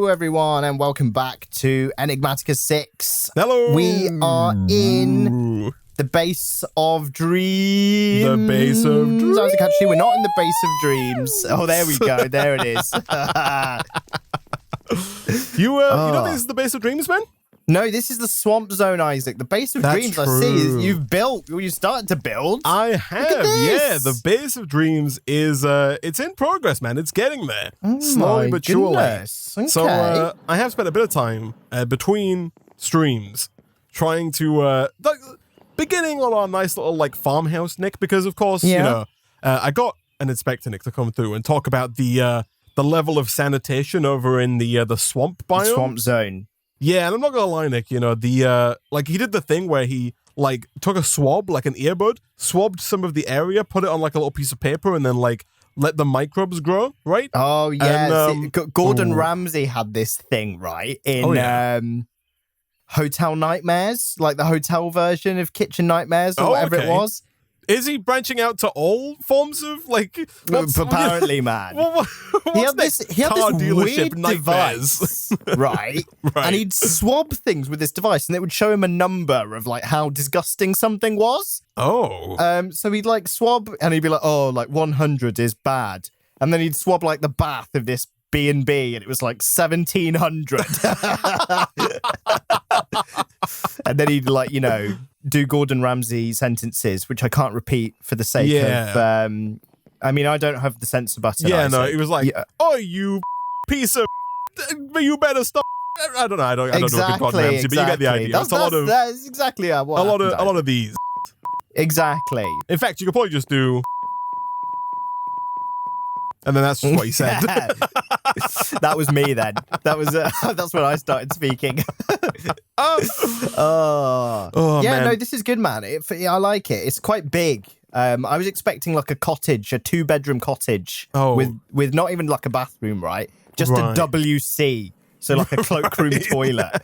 Hello, everyone, and welcome back to Enigmatica 6. Hello. We are in the base of dreams. The base of dreams. Actually, we're not in the base of dreams. Oh, there we go. There it is. You know this is the base of dreams, man? No, this is the swamp zone, Isaac. The base of dreams, true. I see, is you've built. You started to build. I have, yeah. The base of dreams is, it's in progress, man. It's getting there. Slowly but surely. Okay. So, I have spent a bit of time between streams trying to, beginning on our nice little, farmhouse, Nick, because, of course, you know, I got an inspector, Nick, to come through and talk about the level of sanitation over in the swamp biome. The swamp zone. Yeah, and I'm not gonna lie, Nick, you know, he did the thing where he, took a swab, like an earbud, swabbed some of the area, put it on, a little piece of paper, and then, let the microbes grow, right? Oh, yeah. And, Gordon Ramsay had this thing, right, in Hotel Nightmares, like the hotel version of Kitchen Nightmares or whatever it was. Is he branching out to all forms of, apparently, man. He had this weird device, right? And he'd swab things with this device, and it would show him a number of, how disgusting something was. Oh. So he'd, swab, and he'd be like, 100 is bad. And then he'd swab, the bath of this B&B, and it was, 1,700. And then he'd, do Gordon Ramsay sentences, which I can't repeat for the sake of... I mean, I don't have the censor button. Yeah, no, it was oh, you piece of... You better stop. I don't know. I don't know Gordon Ramsay, but you get the idea. That's exactly what a lot of these. Exactly. In fact, you could probably just do... And then that's just what he said. That was me then. That's when I started speaking. Man. No, this is good, man. I like it. It's quite big. I was expecting a cottage, a 2-bedroom cottage with not even a bathroom, right? Just a WC. So a cloakroom toilet.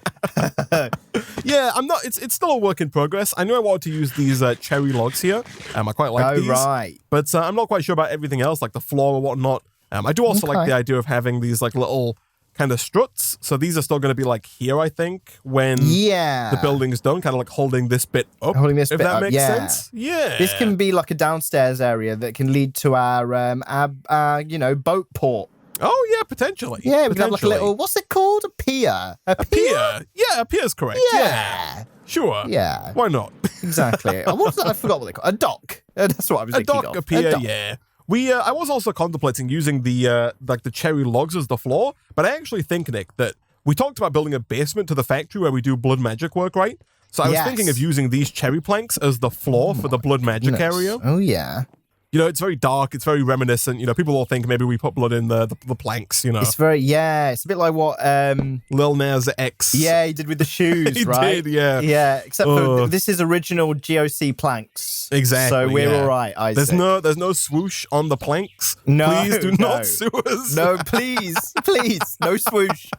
Yeah, I'm not. It's still a work in progress. I knew I wanted to use these cherry logs here. I quite like these. Right. But I'm not quite sure about everything else, like the floor or whatnot. I do also like the idea of having these little kind of struts. So these are still going to be here, I think, when the building's done, kind of holding this bit up. If that makes sense. Yeah. This can be a downstairs area that can lead to our boat port. Oh, yeah, potentially. Yeah, we can have a little, what's it called? A pier. A pier? Yeah, a pier's correct. Yeah. Sure. Yeah. Why not? Exactly. I forgot what they call it. A dock. That's what I was thinking of. A pier, yeah. I was also contemplating using the cherry logs as the floor, but I actually think, Nick, that we talked about building a basement to the factory where we do blood magic work, right? So I was thinking of using these cherry planks as the floor for the blood magic area. Oh, yeah. You know, it's very dark. It's very reminiscent. You know, people all think maybe we put blood in the planks, you know. It's it's a bit like what... Lil Nas X. Yeah, he did with the shoes, right? He did, yeah. Yeah, except for this is original GOC planks. Exactly, so we're all right, Isaac. There's no swoosh on the planks. No, please do not sue us. No, please, no swoosh.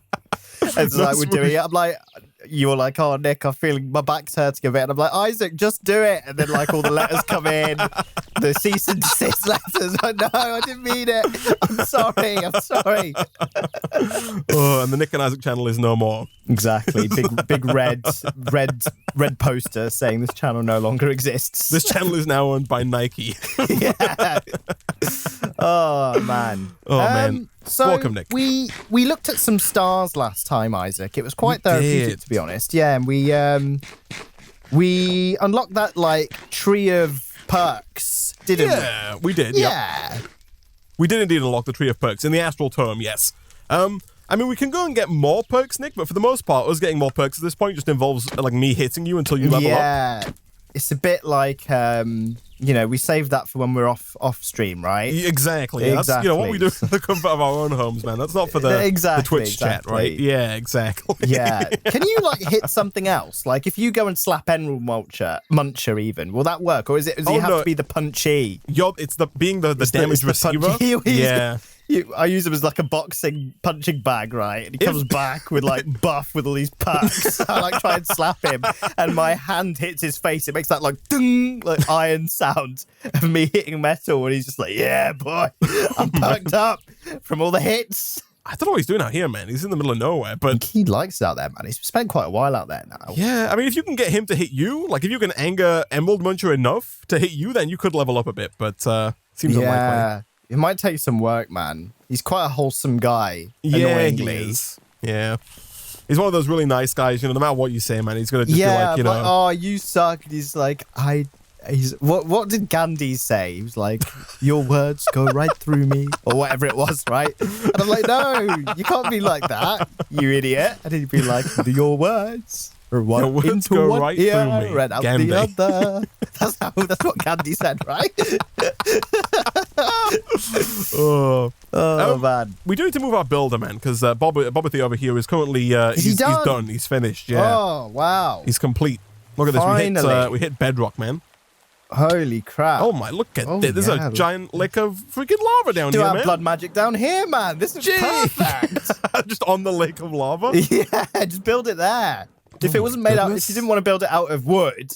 As we're doing it, I'm like... You were like, oh, Nick, I'm feeling my back's hurting a bit. And I'm like, Isaac, just do it. And then all the letters come in, the cease and desist letters. No, I didn't mean it. I'm sorry. And the Nick and Isaac channel is no more. Exactly. Big red poster saying this channel no longer exists. This channel is now owned by Nike. Yeah. Oh, man. Man. So welcome, Nick. We looked at some stars last time, Isaac. It was quite therapeutic, to be honest. Yeah, and we unlocked that tree of perks, didn't we? Yeah, we did. Yeah. Yep. We did indeed unlock the tree of perks in the Astral tome, yes. I mean, we can go and get more perks, Nick, but for the most part, us getting more perks at this point just involves me hitting you until you level up. Yeah. It's a bit like, we save that for when we're off stream, right? Exactly. That's, what we do in the comfort of our own homes, man. That's not for the Twitch chat, right? Yeah, exactly. Yeah. Can you, hit something else? If you go and slap Emerald Muncher even, will that work? Or does it have to be the punchy? It's being the damage receiver. Yeah. I use him as a punching bag, right? And he comes back with buff with all these perks. I try and slap him, and my hand hits his face. It makes that ding, iron sound of me hitting metal, and he's just yeah, boy, I'm perked up from all the hits. I don't know what he's doing out here, man. He's in the middle of nowhere, but he likes it out there, man. He's spent quite a while out there now. yeah, I mean, if you can get him to hit you, like if you can anger Emerald Muncher enough to hit you, then you could level up a bit, but seems unlikely. It might take some work, man. He's quite a wholesome guy. Yeah, annoyingly. he is. Yeah. He's one of those really nice guys, no matter what you say, man, he's going to just be like, oh, you suck. And he's like, what did Gandhi say? He was like, your words go right through me, or whatever it was, right? And I'm like, no, you can't be like that, you idiot. And he'd be like, your words are one into go one right ear, through me, right out Gandhi. the other. That's what Gandhi said, right? Man. We do need to move our builder, man, because Bobbathy over here is currently he's done. He's finished. Yeah. Oh wow. He's complete. Look at this. Finally. We hit bedrock, man. Holy crap. Oh my! Look at this. There's a giant lake of freaking lava down Do here, our man. blood magic down here, man. This is perfect. Just on the lake of lava. Yeah, just build it there. If it wasn't made out, if you didn't want to build it out of wood,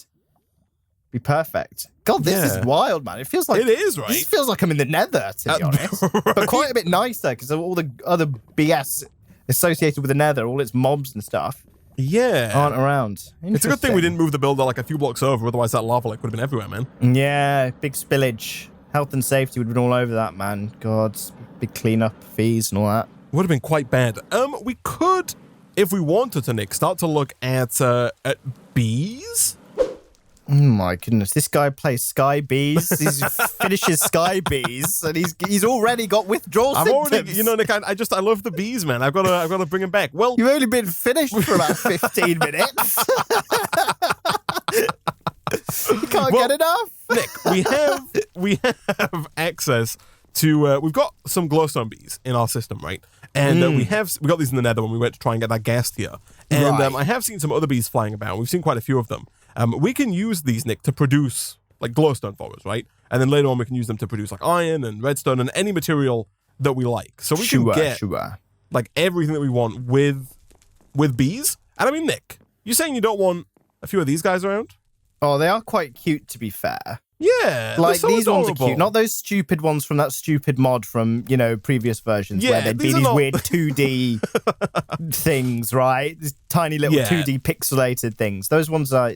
be perfect. God, this is wild, man. It feels like it is, right? This feels like I'm in the Nether, to be honest, but quite a bit nicer because of all the other BS associated with the Nether, all its mobs and stuff. Yeah, aren't around. It's a good thing we didn't move the builder like a few blocks over, otherwise that lava lake would have been everywhere, man. Yeah, big spillage. Health and safety would have been all over that, man. God, big cleanup fees and all that. Would have been quite bad. We could, if we wanted to, Nick, start to look at bees. Oh my goodness, this guy plays Sky Bees. He finishes Sky Bees, and he's already got withdrawal symptoms. Nick, I love the bees, man. I've got to bring him back. Well, you've only been finished for about 15 minutes. You can't get enough. Nick, we have access to we've got some glowstone bees in our system, right? And we got these in the Nether when we went to try and get that ghast here. And I have seen some other bees flying about. We've seen quite a few of them. We can use these, Nick, to produce like glowstone for us, right? And then later on we can use them to produce like iron and redstone and any material that we like. So we can get like everything that we want with bees. And I mean, Nick, you saying you don't want a few of these guys around? Oh, they are quite cute, to be fair. Yeah, like these ones are cute, not those stupid ones from that stupid mod from previous versions where there'd be these weird 2D things, right? These tiny little 2D pixelated things. Those ones are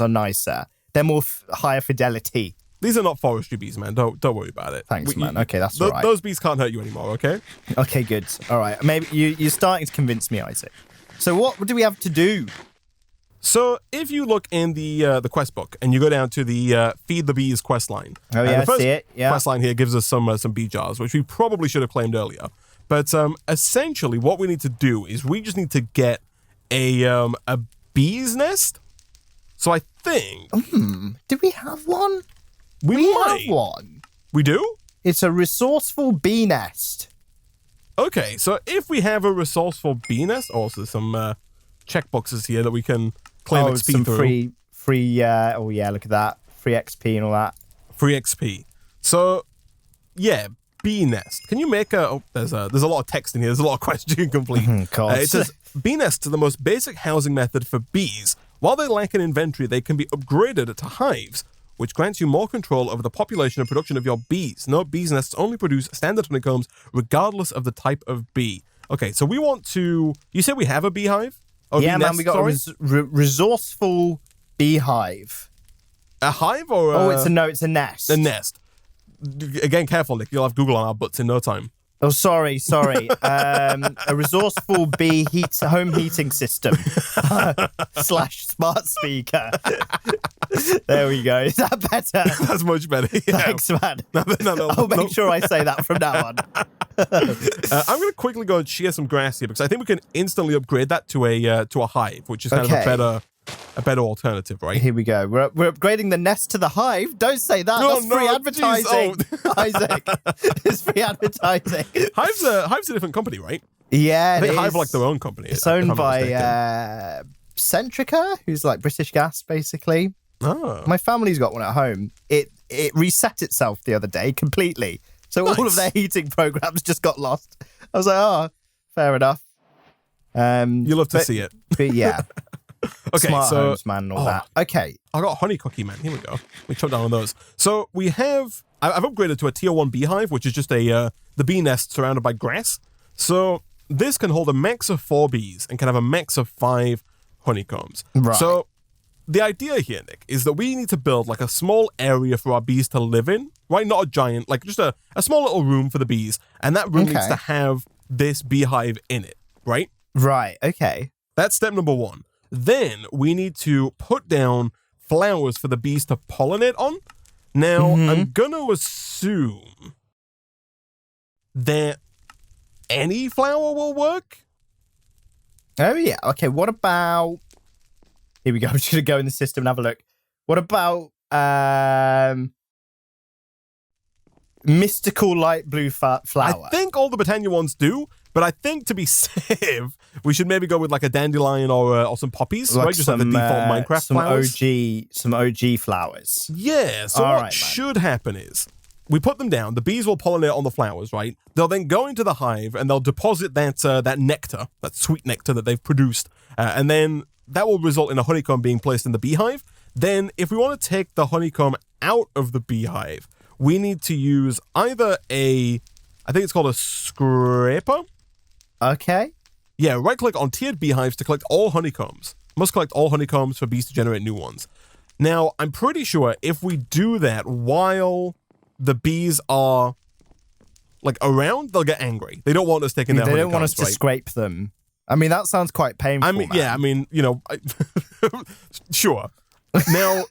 nicer. They're more higher fidelity. These are not forestry bees, man. Don't worry about it. Thanks, man. Okay, that's all right. Those bees can't hurt you anymore. Okay. Okay, good. All right. Maybe you're starting to convince me, Isaac. So what do we have to do? So if you look in the quest book and you go down to the Feed the Bees quest line. Oh yeah, the first I see it. Yeah. Quest line here gives us some bee jars, which we probably should have claimed earlier. But essentially, what we need to do is we just need to get a bee's nest. So I think. Do we have one? We have one. We do? It's a resourceful bee nest. Okay, so if we have a resourceful bee nest, also some checkboxes here that we can claim XP some through. free. Oh yeah, look at that, free XP and all that. Free XP. So yeah, bee nest. Can you make a? Oh, there's a lot of text in here. There's a lot of questions you can complete. It says bee nests are the most basic housing method for bees. While they lack an inventory, they can be upgraded to hives, which grants you more control over the population and production of your bees. Note, bees nests only produce standard honeycombs, regardless of the type of bee. Okay, so we want to. You said we have a beehive. Oh, yeah, man, we got a resourceful beehive. A hive or it's a nest. A nest. Again, careful, Nick. You'll have Google on our butts in no time. Oh, sorry. A resourceful bee home heating system / smart speaker. There we go. Is that better? That's much better. Yeah. Thanks, man. No, I'll make sure I say that from now on. I'm going to quickly go and shear some grass here because I think we can instantly upgrade that to a hive, which is kind of a better alternative, right? Here we go. We're upgrading the nest to the hive. Don't say that. That's free advertising, Isaac. It's free advertising. Hive's a different company, right? Yeah, I think Hive are like their own company. It's owned by Centrica, who's like British Gas, basically. Oh. My family's got one at home. It reset itself the other day completely. So all of their heating programs just got lost. I was like, oh, fair enough. You love to see it. But yeah. Okay, Smart so homes, man, and all that. Okay. I got honey cookie, man. Here we go. We chop down on those. So we have. I've upgraded to a tier 1 beehive, which is just the bee nest surrounded by grass. So this can hold a max of 4 bees and can have a max of 5 honeycombs. Right. So the idea here, Nick, is that we need to build like a small area for our bees to live in, right? Not a giant, like just a small little room for the bees. And that room needs to have this beehive in it, right? Right, okay. That's step number 1. Then we need to put down flowers for the bees to pollinate on. Now, I'm going to assume that any flower will work. Oh, yeah. Okay, what about... Here we go. I'm just going to go in the system and have a look. What about mystical light blue flower? I think all the Botania ones do, but I think to be safe, we should maybe go with like a dandelion or some poppies, like right? Just like the default Minecraft flowers. Some OG flowers. Yeah, so what should happen is we put them down, the bees will pollinate on the flowers, right? They'll then go into the hive and they'll deposit that nectar, that sweet nectar that they've produced, and then that will result in a honeycomb being placed in the beehive. Then if we want to take the honeycomb out of the beehive, we need to use either I think it's called a scraper. Okay. Yeah, right-click on tiered beehives to collect all honeycombs. Must collect all honeycombs for bees to generate new ones. Now, I'm pretty sure if we do that while the bees are like around, they'll get angry. They don't want us taking their honeycombs, They don't want us to scrape them. I mean, that sounds quite painful. I mean, yeah, I mean, you know, sure. Now,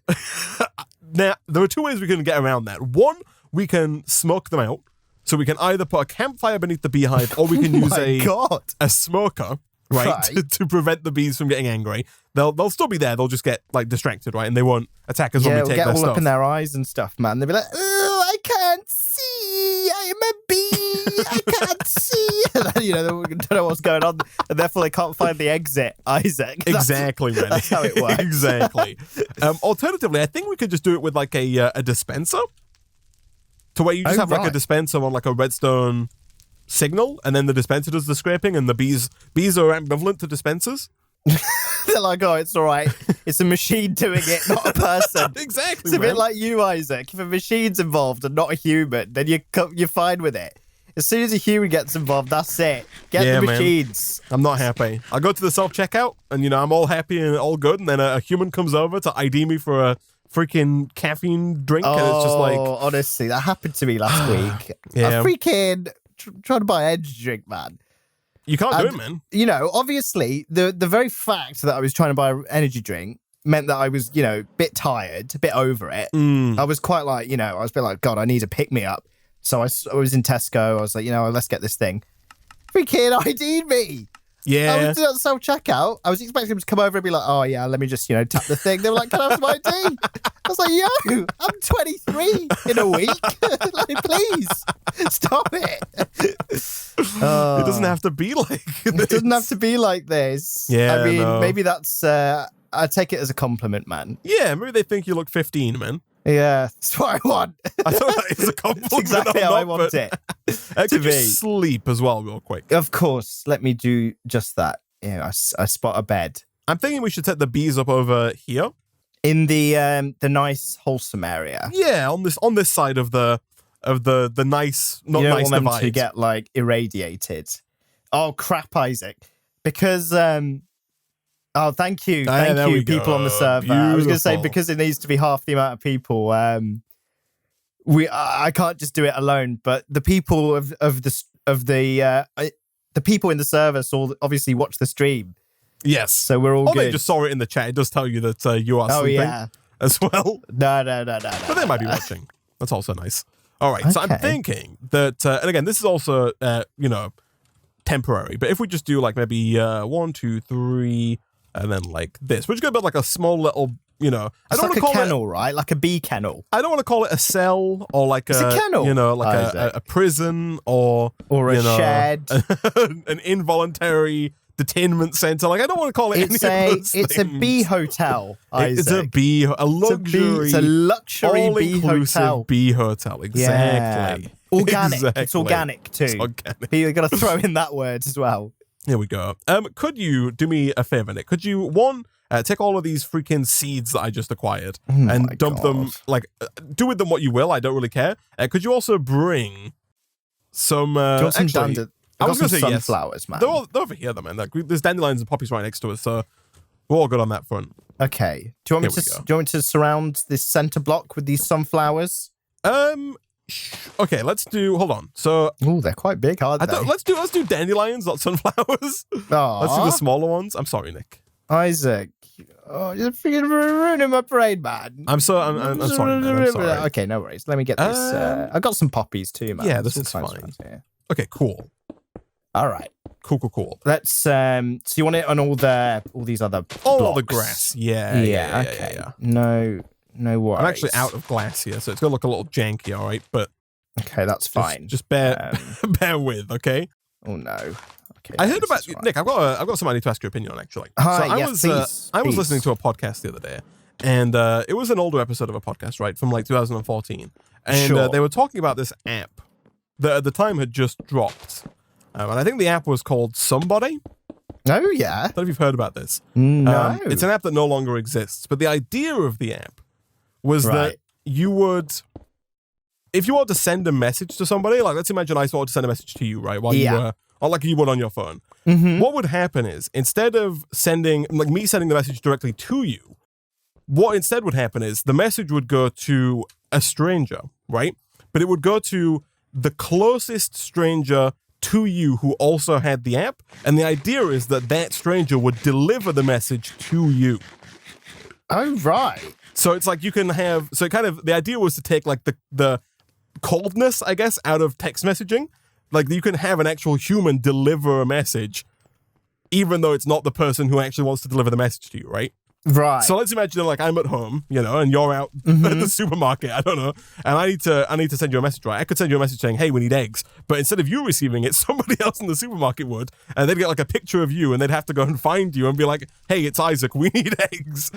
there are 2 ways we can get around that. One, we can smoke them out. So we can either put a campfire beneath the beehive or we can use a smoker, right? To prevent the bees from getting angry. They'll still be there. They'll just get like distracted, right? And they won't attack us when we take their stuff. Yeah, get all up in their eyes and stuff, man. They'll be like, oh, I can't see. I'm a bee. I can't see. And then, you know, they don't know what's going on. And therefore they can't find the exit, Isaac. Exactly, man. That's how it works. Exactly. Alternatively, I think we could just do it with like a dispenser. To where you just have like a dispenser on like a redstone signal, and then the dispenser does the scraping, and the bees are ambivalent to dispensers. They're like, oh, it's all right. It's a machine doing it, not a person. Exactly. It's a bit like you, Isaac. If a machine's involved and not a human, then you're fine with it. As soon as a human gets involved, that's it. Get the machines. Man. I'm not happy. I go to the self-checkout, and you know I'm all happy and all good, and then a human comes over to ID me for a freaking caffeine drink, and it's just like... Oh, honestly, that happened to me last week. Yeah. I freaking trying to buy an energy drink, man. You can't do it, man. You know, obviously, the very fact that I was trying to buy an energy drink meant that I was, you know, a bit tired, a bit over it. I was quite like, you know, I was a bit like, God, I need to pick me up. So I was in Tesco. I was like, you know, let's get this thing. Freaking ID'd me. Yeah. I was at self-checkout. I was expecting him to come over and be like, oh, yeah, let me just, you know, tap the thing. They were like, can I have some ID? I was like, yo, I'm 23 in a week. Like, please, stop it. It doesn't have to be like this. It doesn't have to be like this. Yeah, I mean, maybe that's, I take it as a compliment, man. Yeah, maybe they think you look 15, man. Yeah, that's what I want. I thought that is a compliment. That's exactly how I want it. Could you sleep as well, real quick? Of course. Let me do just that. Yeah, I spot a bed. I'm thinking we should set the bees up over here in the nice wholesome area. Yeah, on this side of the nice, not you don't nice want them divide. To get like irradiated. Oh crap, Isaac! Because oh, thank you, people on the server. Beautiful. I was going to say because it needs to be half the amount of people. I can't just do it alone. But the people of the people in the server obviously watch the stream. Yes, so we're all good. They just saw it in the chat. It does tell you that you are sleeping as well. No. But they might be watching. That's also nice. All right, so I'm thinking that, and again, this is also you know, temporary. But if we just do like maybe 1, 2, 3. And then like this, we're just gonna build like a small little, you know, I don't want to call it a kennel, right? Like a bee kennel. I don't want to call it a cell or like a kennel, you know, like a prison or a shed, an involuntary detainment center. Like I don't want to call it any of those It's a bee hotel. It's a luxury. It's a luxury bee hotel. Bee hotel, exactly. Yeah. Organic. Exactly. It's organic too. It's organic. You've got to throw in that word as well. Here we go. Could you do me a favor, Nick? Could you, take all of these freaking seeds that I just acquired and dump them, like, do with them what you will. I don't really care. Could you also bring some... I was going to say sunflowers, man. They're over here, though, man. Like, there's dandelions and poppies right next to us, so we're all good on that front. Okay. Do you want me to surround this center block with these sunflowers? Okay, let's do. Hold on. So, they're quite big, aren't they? Let's do dandelions, not sunflowers. Aww. Let's do the smaller ones. I'm sorry, Nick. Isaac. Oh, you're freaking ruining my brain, man. I'm sorry, man. I'm sorry. Okay, no worries. Let me get this. I've got some poppies too, man. Yeah, this is fine. Okay, cool. All right. Cool. Let's. So you want it on all these other all the grass? Yeah. Okay. No worries. I'm actually out of glass here, so it's gonna look a little janky. All right, but okay, that's fine. Just bear with. Okay. Oh no. Okay, I heard about Nick. I've got something I need to ask your opinion on, actually. I was listening to a podcast the other day, and it was an older episode of a podcast, right, from like 2014, and they were talking about this app that at the time had just dropped, and I think the app was called Somebody. Oh yeah. I don't know if you've heard about this. No. It's an app that no longer exists, but the idea of the app was that you would, if you want to send a message to somebody, like let's imagine I wanted to send a message to you, right, while you were. Or like you would on your phone. Mm-hmm. What would happen is, instead of sending the message directly to you, what instead would happen is the message would go to a stranger, right? But it would go to the closest stranger to you who also had the app. And the idea is that stranger would deliver the message to you. Oh, right. So it's like you can have, the idea was to take like the coldness, I guess, out of text messaging. Like, you can have an actual human deliver a message, even though it's not the person who actually wants to deliver the message to you, right? Right. So let's imagine, like, I'm at home, and you're out at the supermarket, I don't know, and I need to send you a message, right? I could send you a message saying, hey, we need eggs, but instead of you receiving it, somebody else in the supermarket would, and they'd get, like, a picture of you, and they'd have to go and find you and be like, hey, it's Isaac, we need eggs.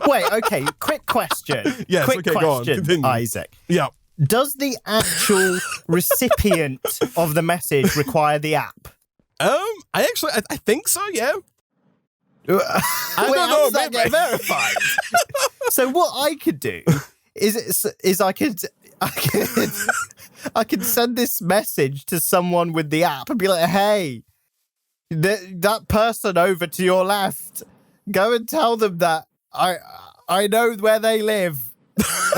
Wait, okay, quick question. Yes, quick okay, question, go on, continue. Isaac. Yeah. Does the actual recipient of the message require the app? I think so, yeah. I don't know, does that get verified? So what I could do is I could send this message to someone with the app and be like, hey, that person over to your left, go and tell them that I know where they live.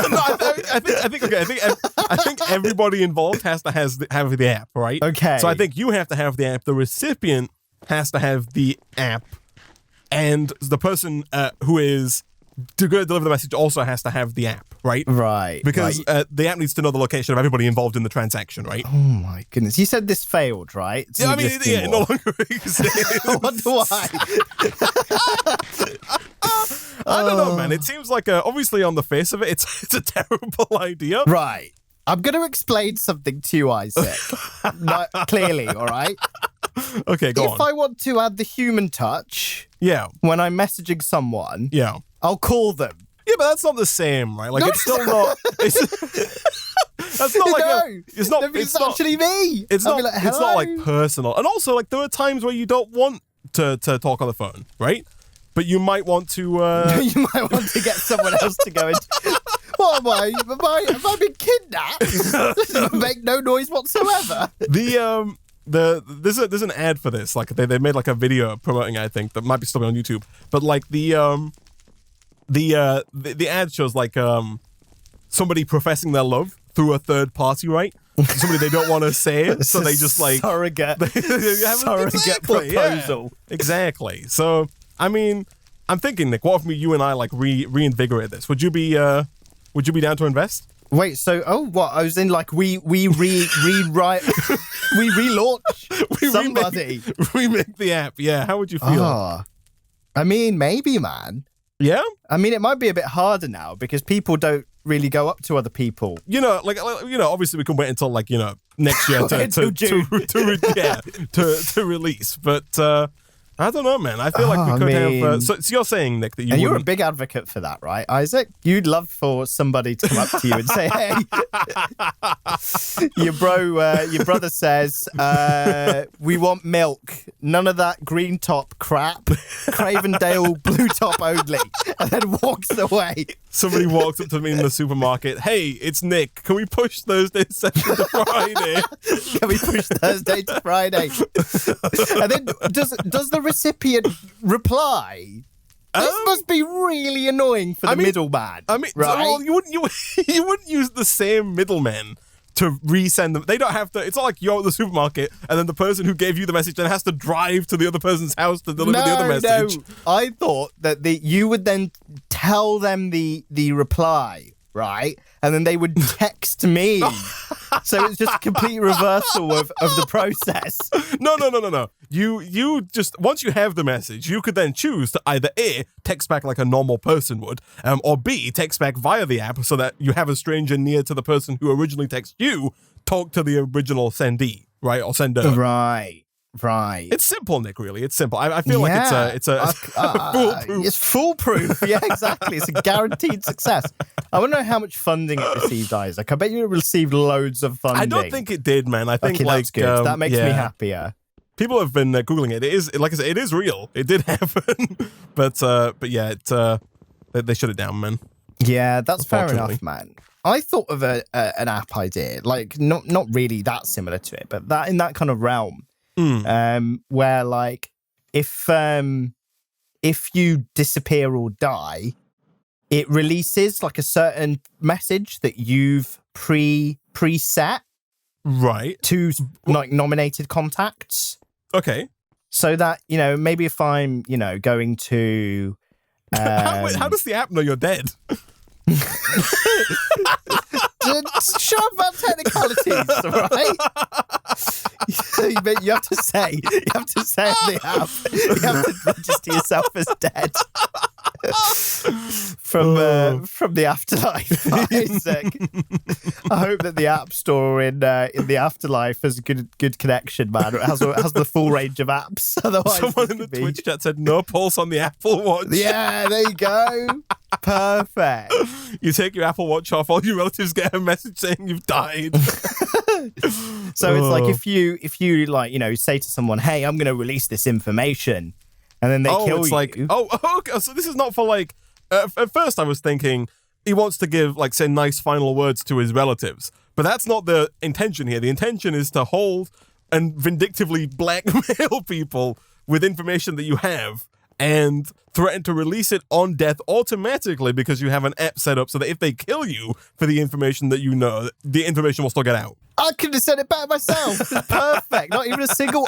No, I think everybody involved has to have the app, right? Okay. So I think you have to have the app. The recipient has to have the app, and the person who is to go deliver the message also has to have the app, right? Right. Because the app needs to know the location of everybody involved in the transaction, right? Oh my goodness! You said this failed, right? Yeah, I mean, it no longer exists. I wonder why. I don't know, man. It seems like, obviously on the face of it, it's a terrible idea. Right. I'm going to explain something to you, Isaac. Clearly, all right? Okay, go on. If I want to add the human touch when I'm messaging someone, I'll call them. Yeah, but that's not the same, right? Like, no, it's still not... That's not like it's actually me. It's not like personal. And also, like, there are times where you don't want to talk on the phone, right? But you might want to... You might want to get someone else to go in. What am I? Have I been kidnapped? This doesn't make no noise whatsoever. There's an ad for this. Like, they made like a video promoting it, I think, that might be still on YouTube. But like the ad shows like somebody professing their love through a third party, right? Somebody they don't want to say, so they just like surrogate proposal. Yeah, exactly. So I mean, I'm thinking, Nick, what if you and I like reinvigorate this? Would you be down to invest? Wait, so I was in like we rewrite we relaunch somebody. Remake the app. Yeah, how would you feel? I mean, maybe, man. Yeah? I mean, it might be a bit harder now because people don't really go up to other people. Obviously we can wait until like, next year to release. But I don't know, man. I feel like we could have... So you're saying, Nick, that you you're a big advocate for that, right, Isaac? You'd love for somebody to come up to you and say, hey, your brother says, we want milk. None of that green top crap. Cravendale blue top only. And then walks away. Somebody walks up to me in the supermarket. Hey, it's Nick. Can we push Thursday session to Friday? Can we push Thursday to Friday? And then does the recipient reply? This must be really annoying for the middleman. I mean, right? Well, you wouldn't use the same middleman to resend them. They don't have to. It's not like you're at the supermarket and then the person who gave you the message then has to drive to the other person's house to deliver the other message. No, I thought that you would then tell them the reply, right? And then they would text me. So it's just a complete reversal of the process. No. You just, once you have the message, you could then choose to either A, text back like a normal person would, or B, text back via the app so that you have a stranger near to the person who originally texted you talk to the original sendee, right? Or sender. Right. It's simple, Nick, really. It's simple. I feel like it's foolproof. It's foolproof. Yeah, exactly. It's a guaranteed success. I want to know how much funding it received, Isaac. I bet you it received loads of funding. I don't think it did, man. I think that's good. That makes me happier. People have been Googling it. It is, like I said, it is real. It did happen. but yeah, they shut it down, man. Yeah, that's fair enough, man. I thought of an app idea, like not really that similar to it, but that in that kind of realm. Where like if you disappear or die, it releases like a certain message that you've preset right to like nominated contacts. Okay. So that, maybe if I'm, going to how does the app know you're dead? Shut up about technicalities, right? You have to say on the app, you have to register yourself as dead from the afterlife. Isaac. I hope that the App Store in the afterlife has a good connection, man. It has the full range of apps. Otherwise, someone in the Twitch chat said no pulse on the Apple Watch. Yeah, there you go. Perfect. You take your Apple Watch off, all your relatives get a message saying you've died. So it's like if you like, say to someone, hey, I'm going to release this information, and then they kill you. Like, okay. So this is not for like, at first I was thinking he wants to give, like, say, nice final words to his relatives. But that's not the intention here. The intention is to hold and vindictively blackmail people with information that you have and threaten to release it on death automatically because you have an app set up so that if they kill you for the information that you know, the information will still get out. I could have said it better myself. It's perfect. Not even a single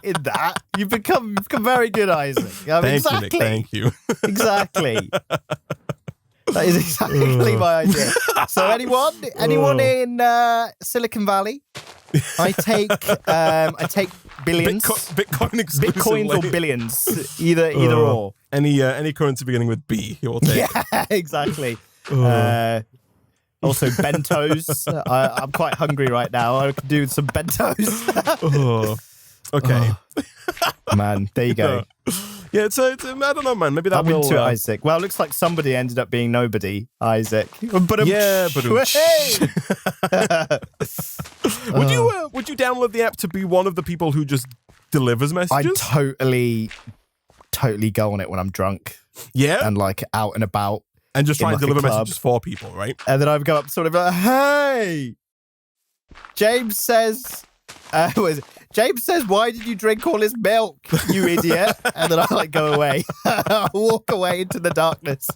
in that. You've become very good, Isaac. Thank you, Nick. Thank you. Exactly. That is exactly my idea. So anyone in Silicon Valley, I take billions. Bitcoin exclusively. Bitcoins or billions. Either or. Any currency beginning with B, you will take. Yeah, exactly. Also, bentos. I'm quite hungry right now. I could do some bentos. Okay. Man, there you go. Yeah, it's I don't know, man. Maybe that will... into Isaac. Well, it looks like somebody ended up being nobody, Isaac. But yeah, but... hey! Would you download the app to be one of the people who just delivers messages? I'd totally go on it when I'm drunk. Yeah? And like out and about. And just try and deliver messages for people, right? And then I'd go up sort of like, hey! James says, why did you drink all his milk, you idiot? And then I like go away. I walk away into the darkness.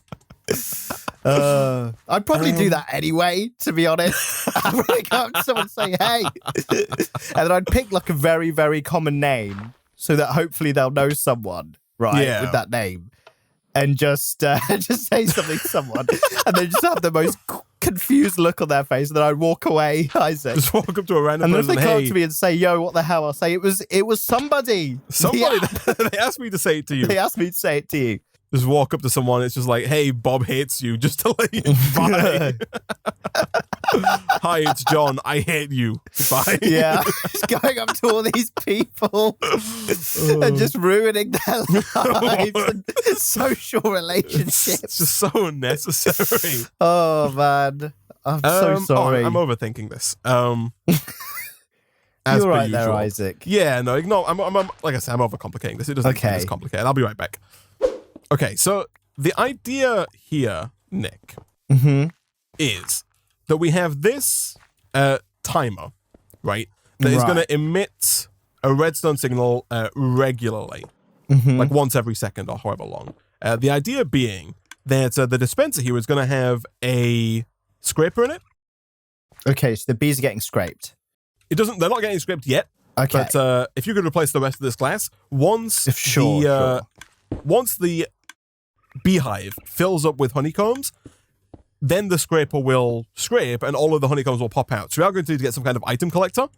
I'd probably do that anyway, to be honest. I'd probably go up to someone and say, hey. And then I'd pick like a very, very common name so that hopefully they'll know someone, right, with that name. And just say something to someone, and they just have the most confused look on their face, and then I'd walk away, Isaac. Just walk up to a random person. And if they come up to me and say, "Yo, what the hell?" I'll say, "It was somebody." Somebody. They asked me to say it to you. They asked me to say it to you. Just walk up to someone. It's just like, "Hey, Bob hates you." Just to let you bye. Hi, it's John. I hate you. Bye. Yeah, just going up to all these people and just ruining their lives and social relationships. It's just so unnecessary. Oh man, I'm so sorry. I'm overthinking this. You're right there, Isaac. Yeah, no, ignore. I'm like I said, I'm overcomplicating this. It doesn't get this complicated. I'll be right back. Okay, so the idea here. Nick, Mm-hmm. is that we have this timer, right? That is going to emit a redstone signal regularly, like once every second or however long. The idea being that the dispenser here is going to have a scraper in it. Okay, so the bees are getting scraped. They're not getting scraped yet. Okay. But if you could replace the rest of this glass, once the beehive fills up with honeycombs, then the scraper will scrape and all of the honeycombs will pop out. So we are going to need to get some kind of item collector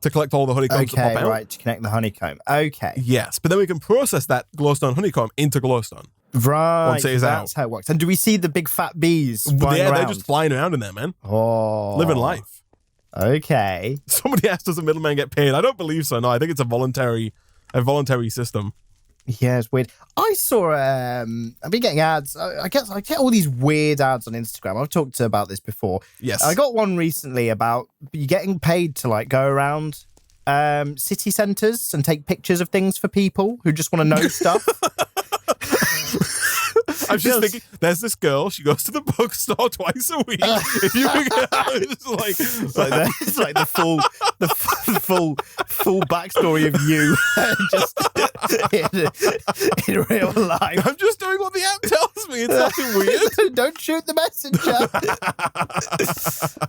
to collect all the honeycombs that pop out. Right, to connect the honeycomb. Okay. Yes, but then we can process that glowstone honeycomb into glowstone. Right, Once it is that's out. how it works. And do we see the big fat bees flying Yeah, around? they're just flying around in there, man. Oh. Living life. Okay. Somebody asked, does a middleman get paid? I don't believe so. No, I think it's a voluntary system. Yeah, it's weird. I saw, I've been getting ads. I get all these weird ads on Instagram. I've talked about this before. Yes. I got one recently about you getting paid to like go around city centres and take pictures of things for people who just want to know stuff. I'm just thinking, there's this girl, she goes to the bookstore twice a week. If you It's like the full backstory of you just in real life. I'm just doing what the app tells me. It's nothing weird. Don't shoot the messenger.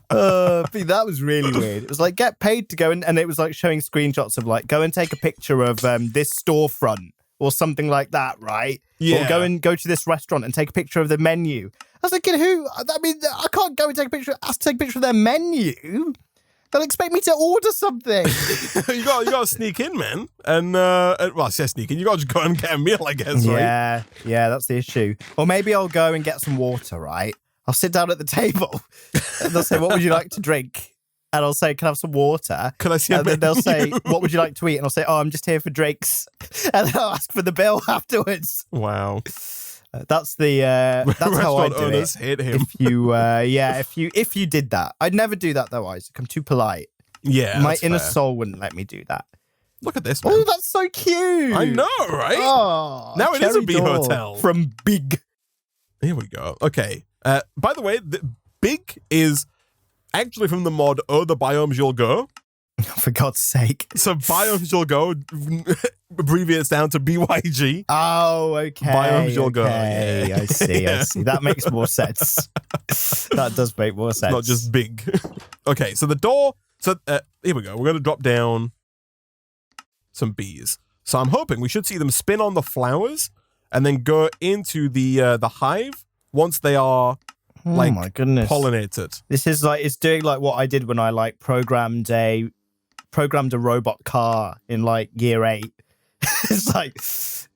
But that was really weird. It was like get paid to go and it was like showing screenshots of like go and take a picture of this storefront or something like that, right? Yeah. Or go to this restaurant and take a picture of the menu. I was thinking, I can't go and take a picture. Ask to take a picture of their menu. They'll expect me to order something. you got to sneak in, man. And I say sneak in. You got to just go and get a meal, I guess. Right? Yeah, that's the issue. Or maybe I'll go and get some water. Right? I'll sit down at the table, and they'll say, "What would you like to drink?" And I'll say, "Can I have some water?" Can I see? And then they'll say, "What would you like to eat?" And I'll say, "Oh, I'm just here for drinks." And then I'll ask for the bill afterwards. Wow. That's how I do it. Hate him. If you did that, I'd never do that though, Isaac. I'm too polite. Yeah, my inner soul wouldn't let me do that. Look at this, man. Oh, that's so cute. I know, right? Oh, now it is a bee hotel from Big. Here we go. Okay. By the way, Big is actually from the mod "Oh, the Biomes You'll Go." For God's sake. So Biomes You'll Go abbreviates down to BYG. Oh, okay. Biomes You'll Go. Yeah. I see. That makes more sense. That does make more sense. Not just big. Okay, so the door. So here we go. We're going to drop down some bees. So I'm hoping we should see them spin on the flowers and then go into the hive once they are my goodness, pollinated. This is like it's doing like what I did when I like programmed a robot car in like year 8. It's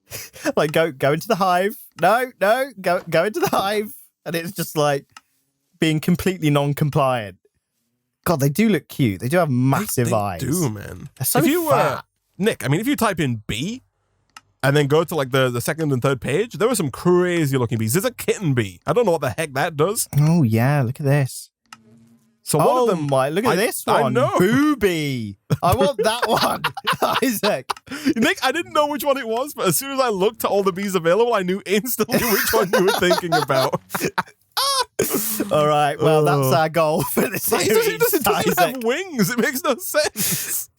like go into the hive. No, go into the hive, and it's just like being completely non-compliant. God, they do look cute. They do have massive eyes. They do, man. They're so fat. Nick, I mean, if you type in bee and then go to like the second and third page, there are some crazy looking bees. There's a kitten bee. I don't know what the heck that does. Oh yeah, look at this. So one of them, look at this one. I know. Booby. I want that one. Isaac. Nick, I didn't know which one it was, but as soon as I looked at all the bees available, I knew instantly which one you were thinking about. All right, well, that's our goal for this series. It doesn't have wings. It makes no sense.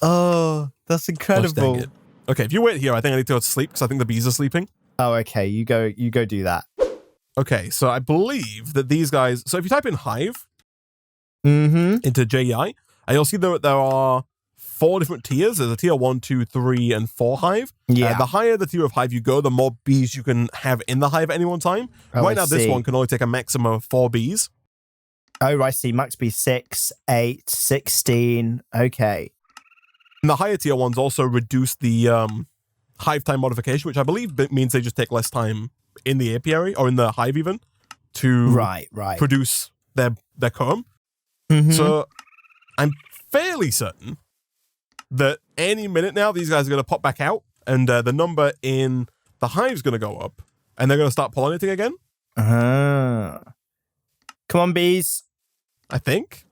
Oh, that's incredible. Okay, if you wait here, I think I need to go to sleep because I think the bees are sleeping. Oh, okay. You go do that. Okay, so I believe that these guys... So if you type in hive into JEI, you'll see there are 4 different tiers. There's a tier 1, 2, 3, and 4 hive. Yeah. The higher the tier of hive you go, the more bees you can have in the hive at any one time. Oh, right now, this one can only take a maximum of 4 bees. Oh, I see. Max bee 6, 8, 16. Okay. And the higher tier ones also reduce the hive time modification, which I believe means they just take less time in the apiary or in the hive even to produce their comb. So I'm fairly certain that any minute now these guys are going to pop back out and the number in the hive is going to go up and they're going to start pollinating again. Come on, bees. I think.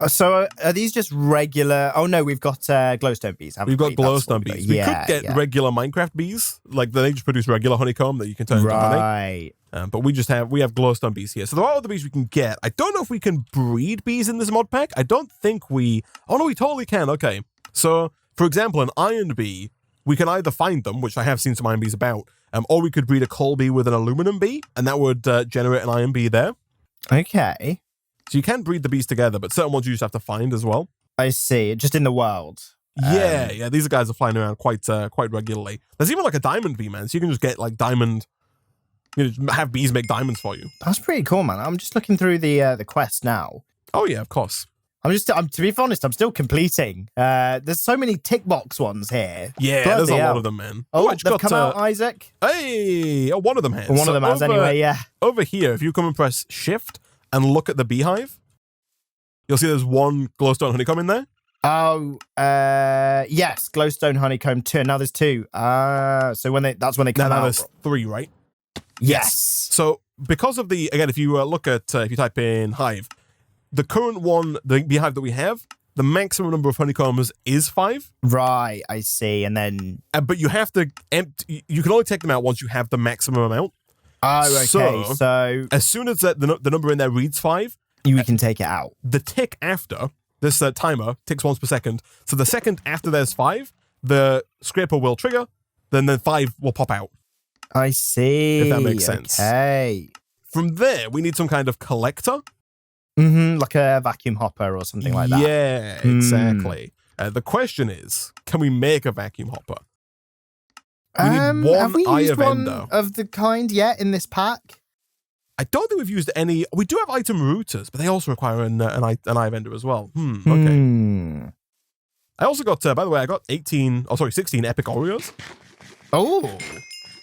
So are these just regular? Oh no, we've got glowstone bees. We've got glowstone bees. We could get regular Minecraft bees, like they just produce regular honeycomb that you can turn into honey. But we have glowstone bees here. So there are other bees we can get. I don't know if we can breed bees in this mod pack. I don't think we. Oh no, we totally can. Okay. So for example, an iron bee, we can either find them, which I have seen some iron bees about, or we could breed a coal bee with an aluminum bee, and that would generate an iron bee there. Okay. So you can breed the bees together, but certain ones you just have to find as well. I see. Just in the world. Yeah. These guys are flying around quite regularly. There's even like a diamond bee, man. So you can just get like diamond, have bees make diamonds for you. That's pretty cool, man. I'm just looking through the quest now. Oh yeah, of course. To be honest, I'm still completing. There's so many tick box ones here. Yeah, there's a lot of them, man. Oh, they've come out, Isaac. Hey, one of them has. One of them has anyway, yeah. Over here, if you come and press shift and look at the beehive, you'll see there's one glowstone honeycomb in there. Oh, yes, glowstone honeycomb 2. Now there's 2. So that's when they come out. Now there's 3, right? Yes. So because of if you look at, if you type in hive, the current one, the beehive that we have, the maximum number of honeycombs is 5. Right, I see. And then... but you have to empty... You can only take them out once you have the maximum amount. Oh, okay. So as soon as the number in there reads 5... we can take it out. The tick after, this timer ticks once per second. So the second after there's 5, the scraper will trigger, then 5 will pop out. I see. If that makes sense. Okay. From there, we need some kind of collector. Like a vacuum hopper or something like that. Yeah, exactly. The question is, can we make a vacuum hopper? We need one have we eye used of one ender. of the kind yet in this pack? I don't think we've used any. We do have item routers, but they also require an eye of ender as well. Okay. I also got, by the way, I got 16 epic Oreos. Oh,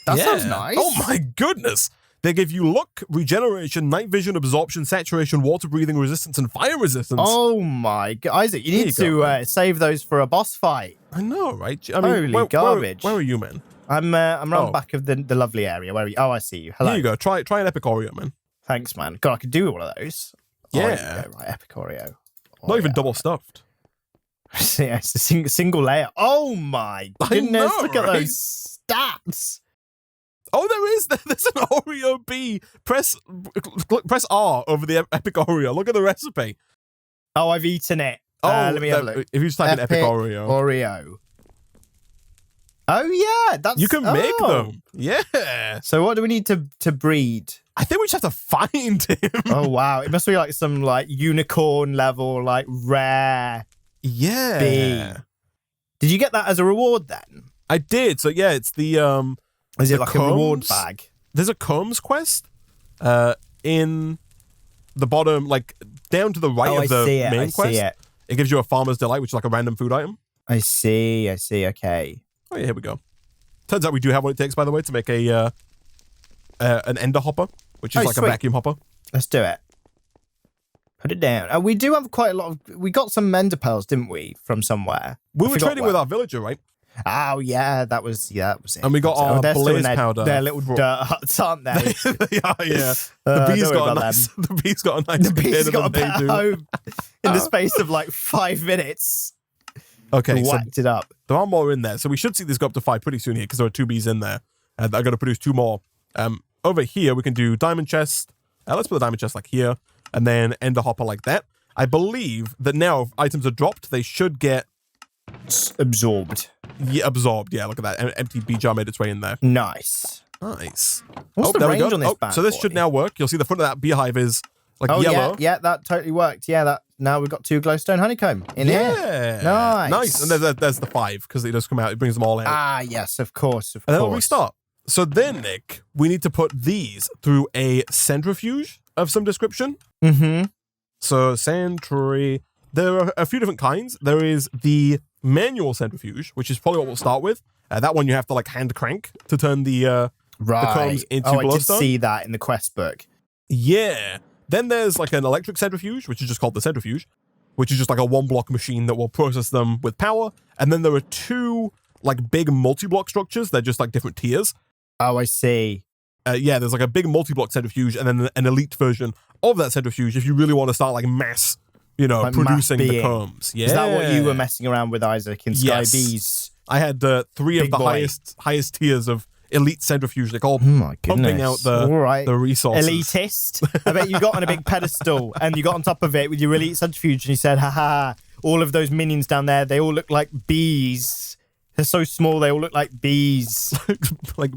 that sounds nice. Oh my goodness. They give you luck, regeneration, night vision, absorption, saturation, water breathing, resistance, and fire resistance. Oh my god, Isaac, you need to save those for a boss fight. I know, right? I mean, holy garbage. Where are you, man? I'm round back of the lovely area. Where are you? Oh, I see you. Hello. Here you go. Try an epic Oreo, man. Thanks, man. God, I could do one of those. Yeah. Oh, right, epic Oreo. Not even double stuffed. Yeah, it's a single layer. Oh my goodness! Look at those stats. Oh, there's an Oreo bee. Press R over the epic Oreo. Look at the recipe. Oh, I've eaten it. Oh, let me have a look. If you just type in epic Oreo. Oh yeah, that's you can make them. Yeah. So what do we need to breed? I think we just have to find him. Oh wow, it must be like some like unicorn level, like rare. Yeah. Bee. Did you get that as a reward then? I did. So yeah, it's the Is it like combs? a reward bag? There's a combs quest in the bottom, like down to the right of the main quest. It gives you a farmer's delight, which is like a random food item. I see. Okay. Oh yeah, here we go. Turns out we do have what it takes, by the way, to make an ender hopper, which is like sweet. a vacuum hopper. Let's do it. Put it down. We do have quite a lot of... We got some ender pearls, didn't we, from somewhere? We were trading with our villager, right? Oh, yeah, that was it. And we got our blaze powder. They're little dirt huts, aren't they? yeah. The bee's got a nice home in the space of like 5 minutes. Okay, whacked it up. There are more in there. So we should see this go up to 5 pretty soon here because there are 2 bees in there. And I'm going to produce 2 more. Over here, we can do diamond chest. Let's put the diamond chest like here. And then ender hopper like that. I believe that now if items are dropped, they should get... absorbed. Yeah, absorbed. Yeah, look at that. An empty bee jar made its way in there. Nice. Nice. What's the range on this bad so this boy? should now work. You'll see the front of that beehive is like yellow. Yeah, that totally worked. Yeah, now we've got 2 glowstone honeycomb in here. Nice. And there's the 5 because it does come out. It brings them all out. Ah, yes, of course. And then it'll restart. So then, Nick, we need to put these through a centrifuge of some description. Mm-hmm. So Century, there are a few different kinds. There is the manual centrifuge, which is probably what we'll start with. That one you have to like hand crank to turn the combs into glowstone. I did see that in the quest book. Yeah. Then there's like an electric centrifuge, which is just called the centrifuge, which is just like a 1-block machine that will process them with power. And then there are 2 like big multi-block structures. They're just like different tiers. Oh, I see. Yeah, there's like a big multi-block centrifuge and then an elite version of that centrifuge if you really want to start like mass you know, like producing mass the being. combs. Yeah. Is that what you were messing around with, Isaac, in Sky Yes. Bees? I had 3 of Big the boy. highest tiers of elite centrifuge. They're called Oh my pumping goodness. out All right. the resources. Elitist. I bet you got on a big pedestal and you got on top of it with your elite centrifuge and you said, haha, all of those minions down there, they all look like bees. They're so small, they all look like bees. Like,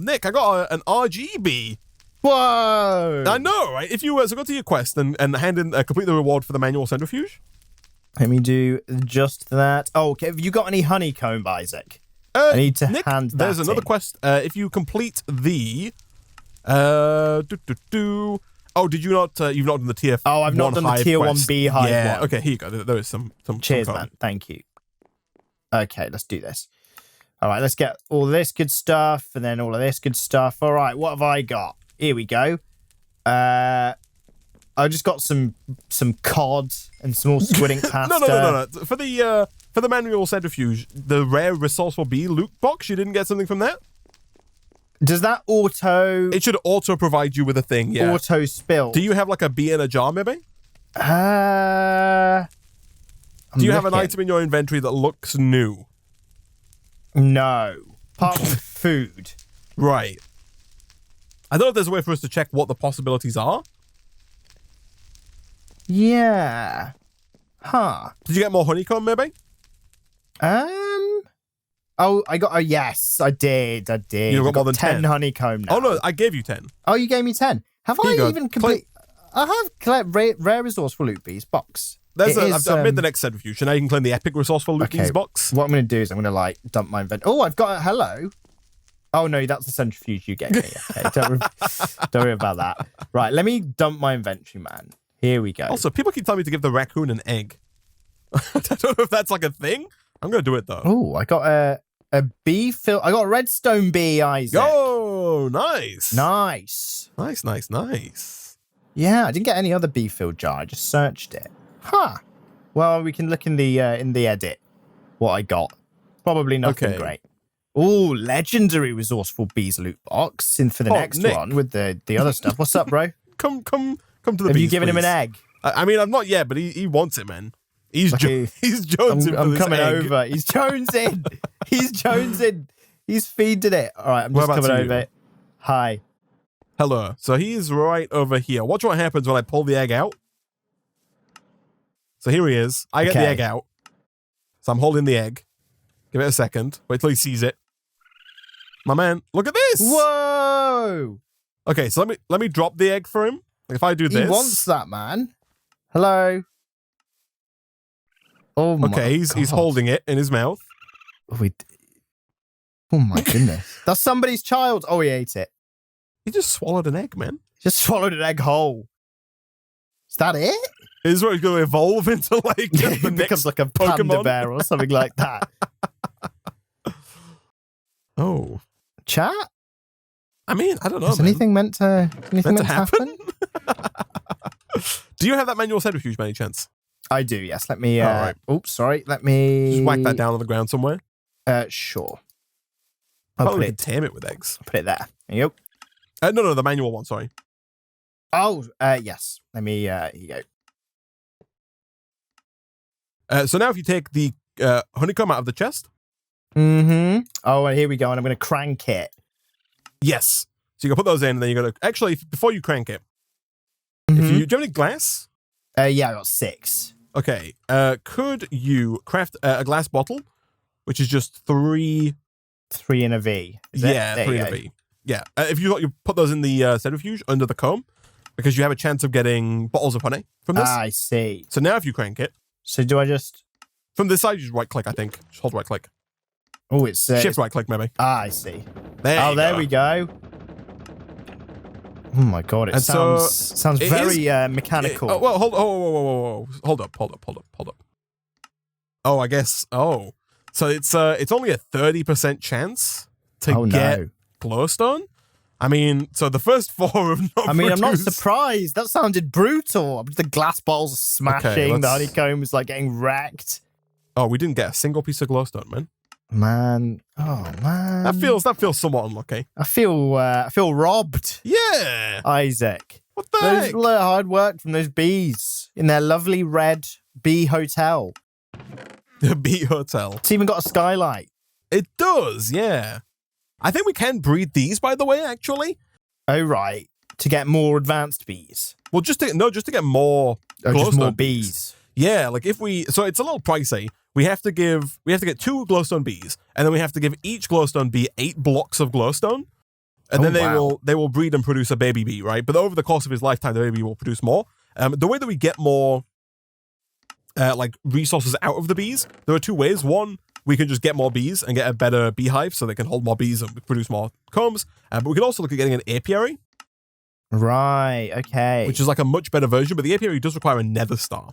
Nick, I got an RGB. Whoa! I know, right? If you so go to your quest and hand in complete the reward for the manual centrifuge. Let me do just that. Oh, okay. Have you got any honeycomb, Isaac? I need to Nick, hand that there's another in. quest. If you complete the oh, did you not? You've not done the tier. Oh, I've not done the tier 1 beehive Yeah. one. Okay, here you go. There is some. Cheers, some man. Thank you. Okay, let's do this. All right, let's get all this good stuff and then all of this good stuff. All right, what have I got? Here we go. I just got some cod and some more squid ink pasta. No. For the manual centrifuge, the rare resourceful bee loot box, you didn't get something from that? Does that auto... It should auto provide you with a thing, yeah. Auto spill? Do you have like a bee in a jar, maybe? Do you have an item in your inventory that looks new? No. Apart from food. Right. I don't know if there's a way for us to check what the possibilities are. Yeah. Huh. Did you get more honeycomb, maybe? Oh, I got... Oh, yes, I did. You got more than 10 honeycomb now. Oh, no, I gave you 10. Oh, you gave me 10. Have Here I you go. even complete... I have collect rare resource for loot bees box. I've made the next centrifuge, and now you can claim the epic resource for loot bees box. What I'm going to do is I'm going to, like, dump my inventory. Oh, I've got a hello. Oh, no, that's the centrifuge you gave me. Okay, don't worry about that. Right, let me dump my inventory, man. Here we go. Also, people keep telling me to give the raccoon an egg. I don't know if that's like a thing. I'm going to do it, though. Oh, I got a bee fill. I got a redstone bee, Isaac. Oh, nice. Nice. Nice. Yeah, I didn't get any other bee filled jar. I just searched it. Huh. Well, we can look in the edit what I got. Probably nothing great. Oh, legendary resourceful bees loot box in for the next Nick. one with the other stuff. What's up, bro? Come to the Have bees, you given him please. an egg? I mean, I'm not yet, but he wants it, man. He's jonesing. I'm for this coming egg. over. He's jonesing. He's jonesing. He's feeding it. All right, I'm just coming over it. Hi. Hello. So he's right over here. Watch what happens when I pull the egg out. So here he is. I get the egg out. So I'm holding the egg. Give it a second. Wait till he sees it. My man, look at this. Whoa. Okay, so let me drop the egg for him. If I do this. He wants that, man. Hello. Oh my Okay, he's God. holding it in his mouth. Oh my goodness. That's somebody's child. Oh, he ate it. He just swallowed an egg, man. Just swallowed an egg whole. Is that it? Is where he's going to evolve into like the It becomes like a panda Pokemon bear or something like that. Oh. Chat? I mean, I don't know. Is anything meant to happen? Do you have that manual centrifuge by any chance? I do, yes. Let me right. Oops, sorry. Let me Just whack that down on the ground somewhere. Sure. Probably could tame it with eggs. Put it there. There you go. No, the manual one, sorry. Oh, yes. Let me here you go. So now if you take the honeycomb out of the chest. Mm-hmm. Oh, and here we go. And I'm going to crank it. Yes. So you can put those in, and then you're going to... Actually, before you crank it, do you have any glass? Yeah, I got 6. Okay. Could you craft a glass bottle, which is just 3... 3 in a V. Is it? Yeah, There 3 you in a go. V. Yeah. If you put those in the centrifuge under the comb, because you have a chance of getting bottles of honey from this. I see. So now if you crank it... So do I just... From this side, you just right-click, I think. Just hold right-click. Oh, it's... Shift right-click, maybe. I see. There we go. Oh my God, it sounds very mechanical. Hold up. Oh, I guess. Oh, so it's only a 30% chance to get glowstone. I mean, so the first 4 have not. I'm not surprised. That sounded brutal. The glass bottles are smashing. The honeycomb is like getting wrecked. Oh, we didn't get a single piece of glowstone, man. Man, oh man, that feels somewhat unlucky. I feel robbed. Yeah, Isaac. What the heck? Those little hard work from those bees in their lovely red bee hotel. The bee hotel. It's even got a skylight. It does, yeah. I think we can breed these, by the way, actually. Oh, right. To get more advanced bees. Well, just to get more Just more glowstone bees. Yeah, like so it's a little pricey. We have to get 2 glowstone bees, and then we have to give each glowstone bee 8 blocks of glowstone. And then they will breed and produce a baby bee, right? But over the course of his lifetime, the baby will produce more. The way that we get more like resources out of the bees, there are 2 ways. One, we can just get more bees and get a better beehive so they can hold more bees and produce more combs. But we can also look at getting an apiary. Right, okay. Which is like a much better version, but the apiary does require a nether star.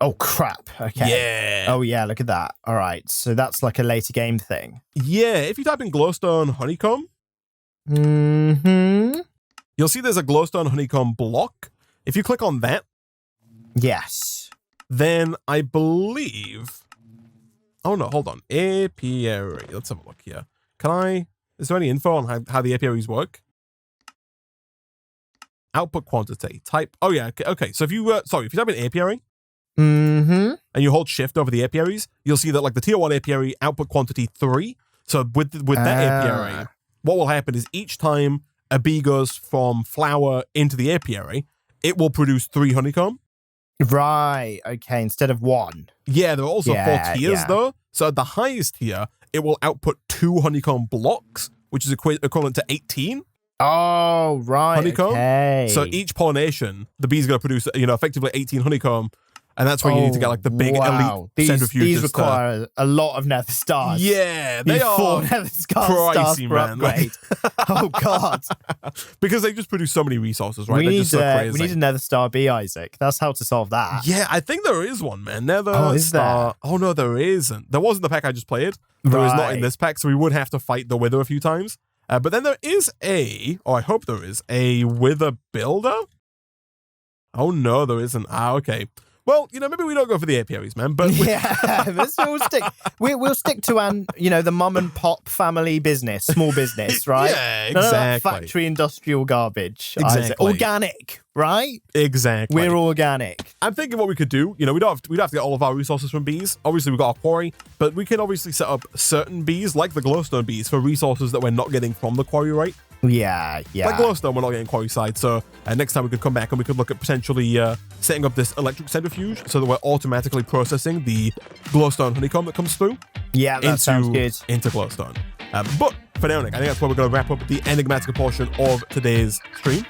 Oh, crap. Okay. Yeah. Oh, yeah, look at that. All right, so that's like a later game thing. Yeah, if you type in glowstone honeycomb, you'll see there's a glowstone honeycomb block. If you click on that, yes, then I believe... Oh, no, hold on. Apiary. Let's have a look here. Is there any info on how the apiaries work? Output quantity. Type... Oh, yeah, okay. So if you... if you type in apiary, and you hold shift over the apiaries, you'll see that like the tier 1 apiary output quantity 3. So with that apiary, what will happen is each time a bee goes from flower into the apiary, it will produce 3 honeycomb. Right, okay, instead of 1. Yeah, there are also 4 tiers though. So at the highest tier, it will output 2 honeycomb blocks, which is equivalent to 18. Oh, right, honeycomb. Okay. So each pollination, the bee's going to produce, effectively 18 honeycomb. And that's where you need to get like the big elite centrifuges. These require a lot of nether stars. Yeah, they are 4 nether stars pricey, per man. upgrade. Oh God! Because they just produce so many resources, right? We They're need just so crazy. we need a nether star bee, Isaac. That's how to solve that. Yeah, I think there is one, man. Nether star. Oh no, there isn't. There wasn't the pack I just played. There is not in this pack, so we would have to fight the Wither a few times. But then there is I hope there is a Wither builder. Oh no, there isn't. Okay. Well, maybe we don't go for the apiaries, man. But we'll stick to the mum and pop family business, small business, right? Yeah, exactly. Factory industrial garbage. Exactly. Organic, right? Exactly. We're organic. I'm thinking what we could do. We don't have to get all of our resources from bees. Obviously, we've got our quarry, but we can obviously set up certain bees, like the glowstone bees, for resources that we're not getting from the quarry, right? Yeah. Like glowstone, we're not getting quarry side. So next time we could come back and we could look at potentially setting up this electric centrifuge so that we're automatically processing the glowstone honeycomb that comes through. Yeah, that sounds good. Into glowstone. But for now, Nick, I think that's where we're going to wrap up the Enigmatica portion of today's stream.